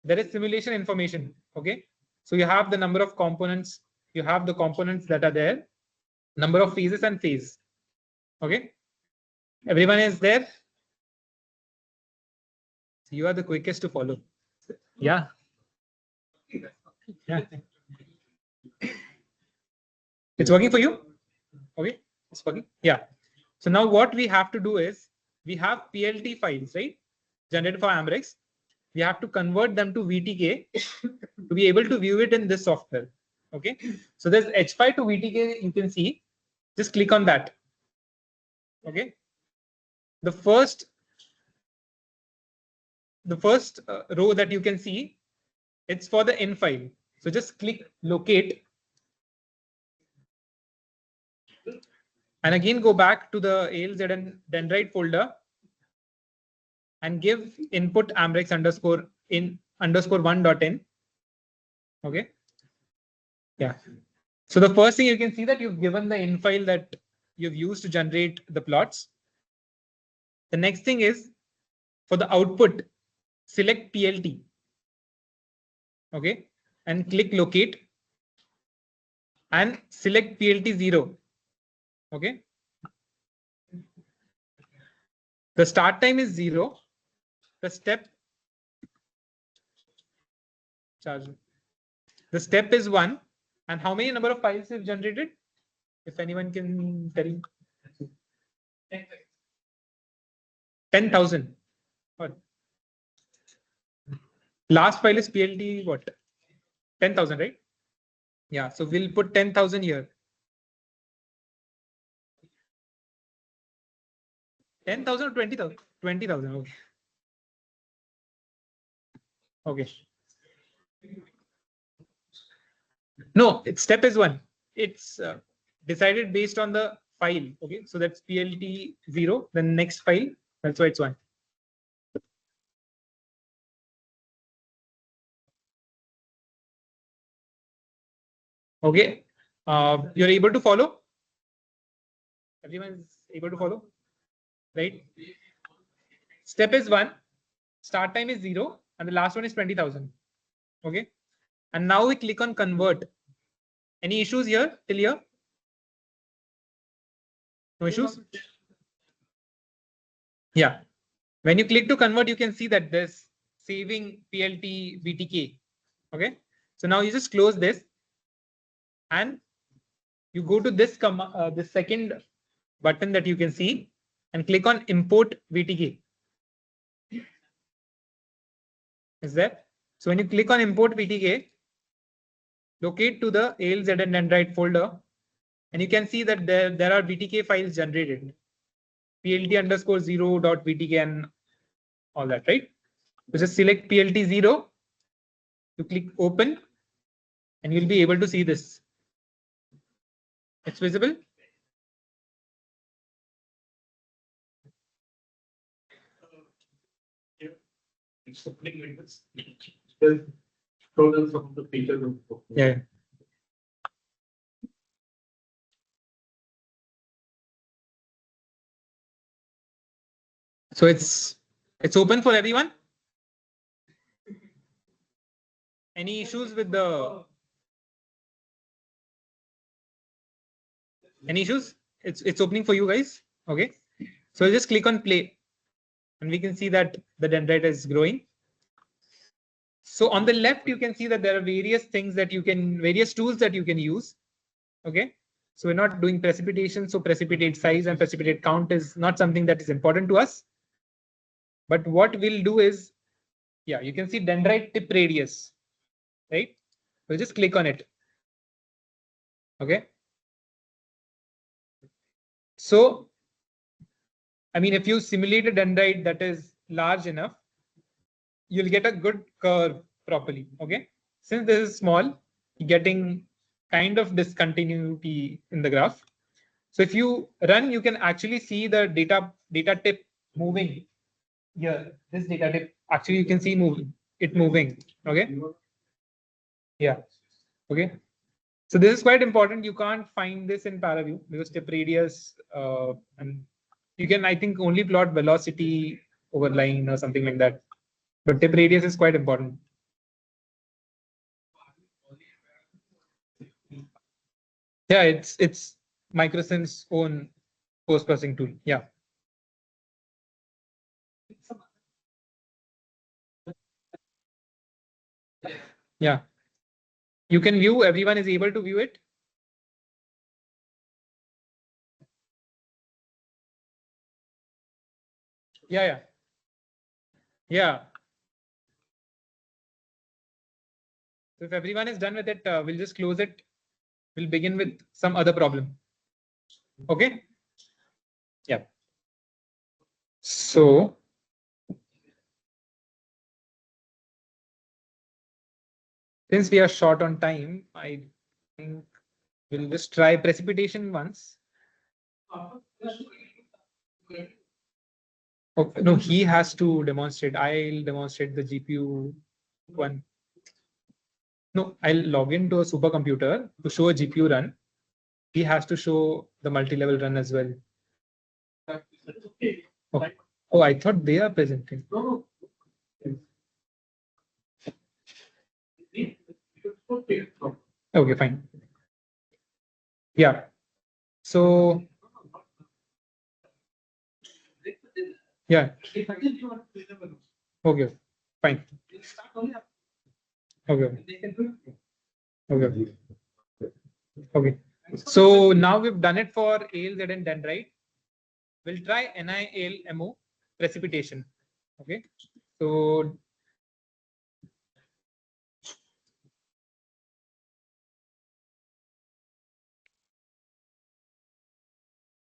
there is simulation information. Okay. So you have the number of components. You have the components that are there, number of phases and phase. Okay. Everyone is there. You are the quickest to follow. Yeah. Yeah. It's working for you? Okay. It's working. Yeah. So now what we have to do is we have PLT files, right? Generated for Ambrex. We have to convert them to VTK to be able to view it in this software. Okay. So there's H5 to VTK. You can see. Just click on that. Okay. The first row that you can see, it's for the in file. So just click locate. And again, go back to the ALZN dendrite folder and give input Ambrex underscore in underscore 1.in. Okay. Yeah. So the first thing you can see that you've given the in file that you've used to generate the plots. The next thing is for the output, select PLT. Okay. And click locate and select PLT 0. Okay. The start time is 0. The step is 1. And how many number of files you've generated? If anyone can tell me. 10,000. Last file is PLT what? 10,000, right? Yeah. So we'll put 10,000 here. 10,000 or 20,000? 20,000. Okay. Okay. No, step is 1. It's decided based on the file. Okay. So that's PLT 0. The next file. That's why it's 1. Okay. You're able to follow? Everyone's able to follow? Right? Step is 1. Start time is 0. And the last one is 20,000. Okay. And now we click on convert. Any issues here till here? No issues? Yeah. When you click to convert, you can see that there's saving PLT VTK. Okay. So now you just close this and you go to this the second button that you can see and click on import VTK. Is there? So when you click on import VTK, locate to the ALZN dendrite folder and you can see that there are VTK files generated. PLT underscore 0.VTK and all that, right? So just select PLT 0. You click open and you'll be able to see this. It's visible. It's something like this. Just show them some of the features of the Yeah. So it's open for everyone. Any issues with the? Any issues? It's opening for you guys. Okay. So I'll just click on play, and we can see that the dendrite is growing. So on the left, you can see that there are various things that you can, various tools that you can use. Okay. So we're not doing precipitation. So precipitate size and precipitate count is not something that is important to us. But what we'll do is, yeah, you can see dendrite tip radius, right? We'll just click on it. Okay. So, I mean, if you simulate a dendrite that is large enough, you'll get a good curve properly. Okay. Since this is small, you're getting kind of discontinuity in the graph. So if you run, you can actually see the data tip moving here. This data tip actually you can see moving. Okay. Yeah. Okay. So this is quite important. You can't find this in ParaView because tip radius and you can, I think, only plot velocity over line or something like that. But tip radius is quite important. Yeah, it's MicroSim's own post-processing tool. Yeah. Yeah. You can view, everyone is able to view it. Yeah, yeah. Yeah. So if everyone is done with it, we'll just close it. We'll begin with some other problem. Okay. Yeah. So since we are short on time, I think we'll just try precipitation once. Okay, no, he has to demonstrate. I'll demonstrate the GPU one. No, I'll log into a supercomputer to show a GPU run. He has to show the multi-level run as well. Oh, oh, I thought they are presenting. Okay, fine. Yeah. So yeah. Okay, fine. Okay. Okay. Okay. So now we've done it for ALZ and dendrite. We'll try NIALMO precipitation. Okay. So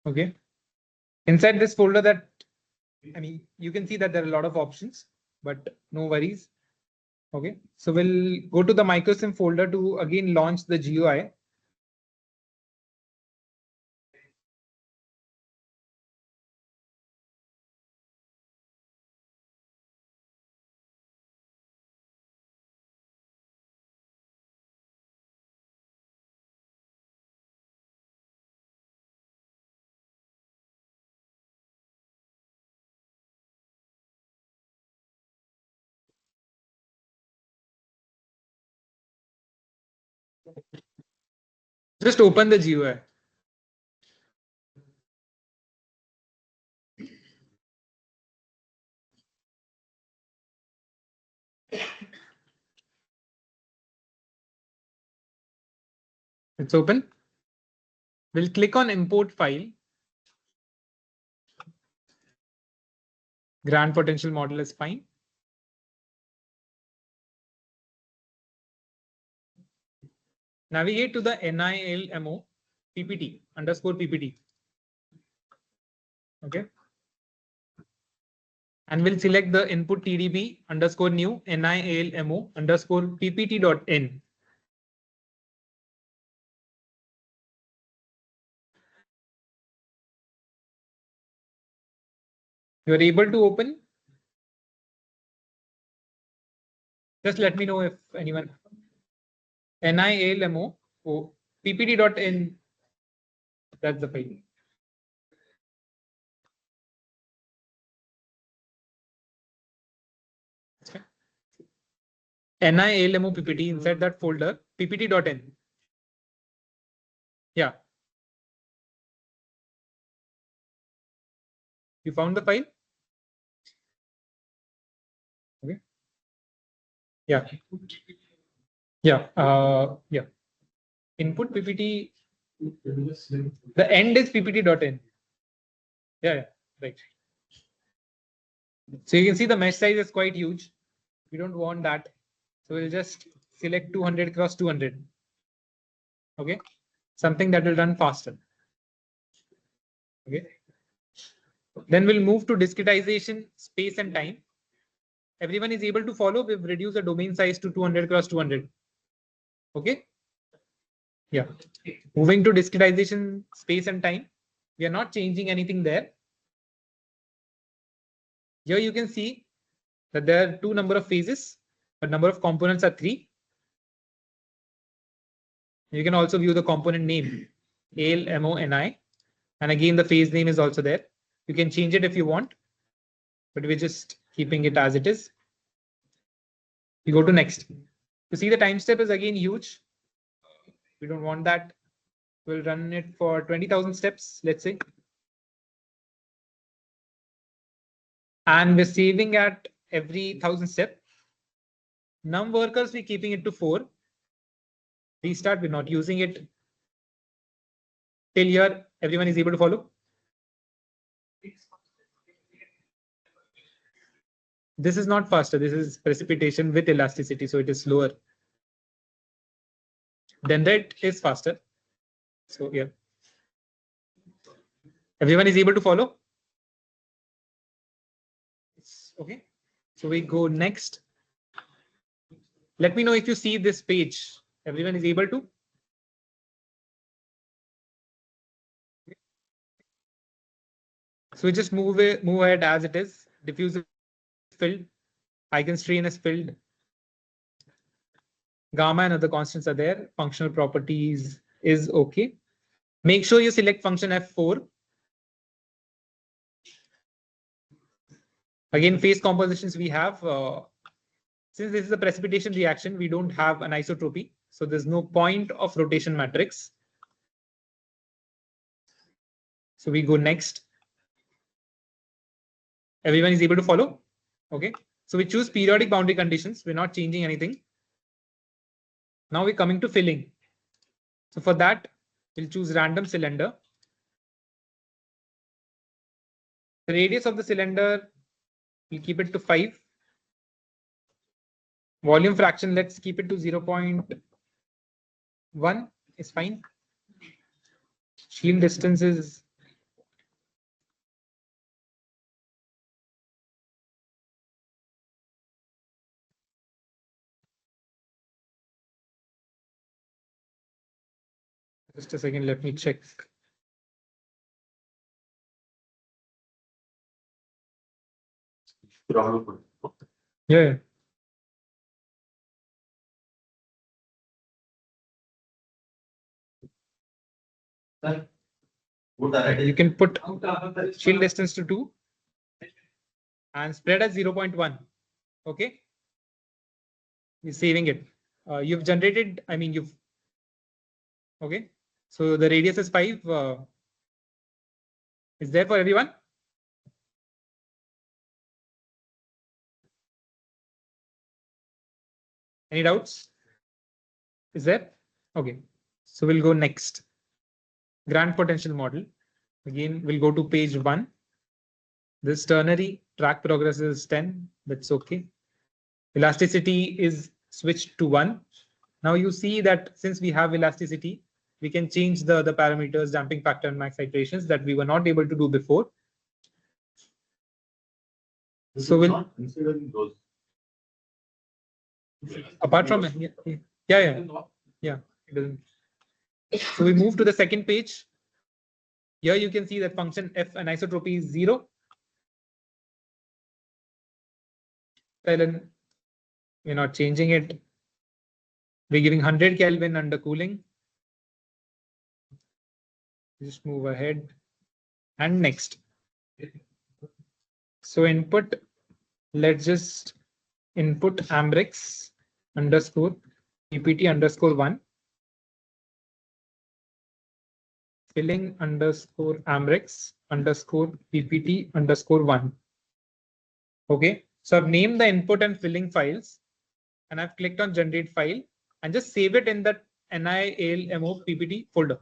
okay. Inside this folder that, I mean, you can see that there are a lot of options, but no worries. Okay. So we'll go to the MicroSim folder to again launch the GUI. Just open the GUI. It's open. We'll click on import file. Grand potential model is fine. Navigate to the NILMO PPT _PPT. Okay. And we'll select the input TDB _new NILMO _PPT.n. You're able to open. Just let me know if anyone. NILMO PPT.n. That's the file. NILMO PPT inside that folder, ppt.n. Yeah. You found the file? Okay. Yeah. Yeah. Yeah. Input PPT. The end is ppt.n. Yeah. Right. So you can see the mesh size is quite huge. We don't want that. So we'll just select 200 cross 200. Okay. Something that will run faster. Okay. Then we'll move to discretization, space and time. Everyone is able to follow. We've reduced the domain size to 200 cross 200. Okay. Yeah. Moving to discretization, space and time. We are not changing anything there. Here you can see that there are two number of phases, but number of components are 3. You can also view the component name, AL, MO, NI. And again, the phase name is also there. You can change it if you want, but we're just keeping it as it is. You go to next. You see the time step is again huge. We don't want that. We'll run it for 20,000 steps, let's say. And we're saving at every 1,000 step. Num workers, we're keeping it to 4. Restart, we're not using it. Till here, everyone is able to follow. This is not faster. This is precipitation with elasticity, so it is slower. Then that is faster. So yeah. Everyone is able to follow. Okay. So we go next. Let me know if you see this page. Everyone is able to. So we just move ahead as it is. Diffuse is filled. Eigenstrain is filled. Gamma and other constants are there. Functional properties is okay. Make sure you select function F4. Again, phase compositions we have. Since this is a precipitation reaction, we don't have an isotropy. So there's no point of rotation matrix. So we go next. Everyone is able to follow. Okay. So we choose periodic boundary conditions. We're not changing anything. Now we're coming to filling. So for that, we'll choose random cylinder. The radius of the cylinder, we'll keep it to 5. Volume fraction, let's keep it to 0.1 is fine. Shield distance is just a second, let me check. Yeah. You can put shield distance to 2 and spread as 0.1. Okay. You're saving it. You've generated, okay. So the radius is 5. Is there for everyone? Any doubts? Is there? Okay. So we'll go next. Grand potential model. Again, we'll go to page 1. This ternary track progress is 10. That's okay. Elasticity is switched to 1. Now you see that since we have elasticity, we can change the parameters, damping factor and max iterations that we were not able to do before. So we'll considering those. Apart from yeah. It doesn't. So we move to the second page. Here you can see that function f anisotropy is 0. Then we're not changing it. We're giving 100 Kelvin under cooling. Just move ahead and next. So input, let's just input Ambrx underscore ppt underscore 1 filling underscore amrex underscore ppt underscore 1. Okay, so I've named the input and filling files and I've clicked on generate file and just save it in the NIALMO PPT folder.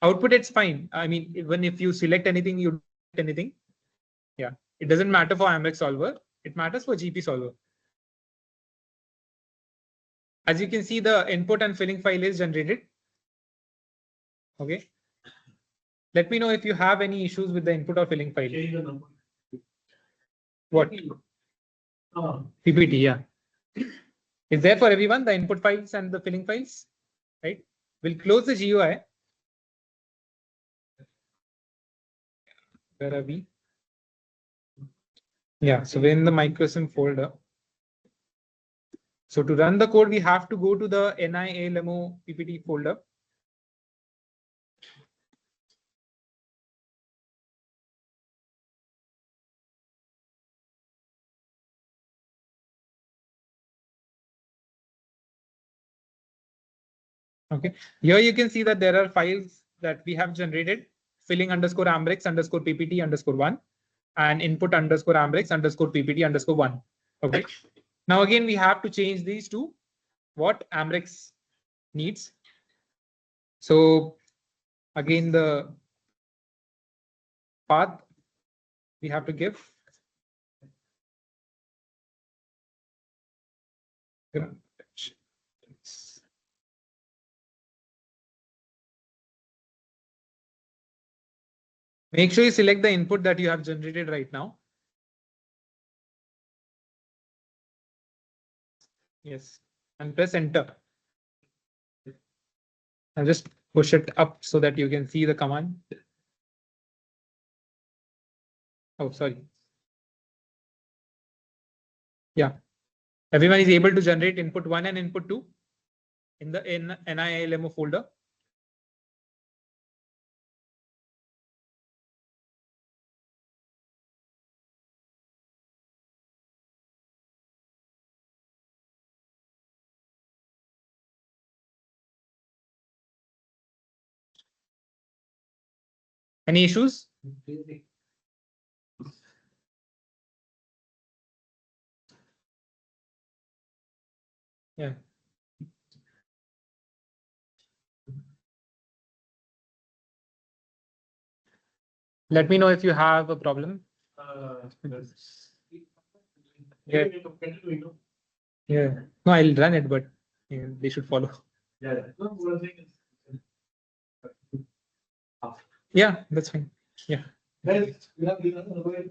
Output, it's fine. I mean, even if you select anything, you do anything. Yeah, it doesn't matter for Amrex solver. It matters for GP solver. As you can see, the input and filling file is generated. Okay. Let me know if you have any issues with the input or filling file. Change the number. What? PPT, yeah. Is there for everyone, the input files and the filling files, right? We'll close the GUI. Where are we? Yeah, so we're in the MicroSim folder. So to run the code, we have to go to the NIALMO PPT folder. Okay, here you can see that there are files that we have generated, filling underscore amrex underscore ppt underscore 1 and input underscore amrex underscore ppt underscore 1. Okay, now again we have to change these to what amrex needs. So again the path we have to give make sure you select the input that you have generated right now. Yes, and press enter. I'll just push it up so that you can see the command. Oh, sorry. Yeah, everyone is able to generate input 1 and input 2 in the NIALMO folder. Any issues? Yeah. Let me know if you have a problem. Yeah. Yeah. No, I'll run it, but yeah, they should follow. Yeah. Yeah, that's fine. Yeah. Well, we have given away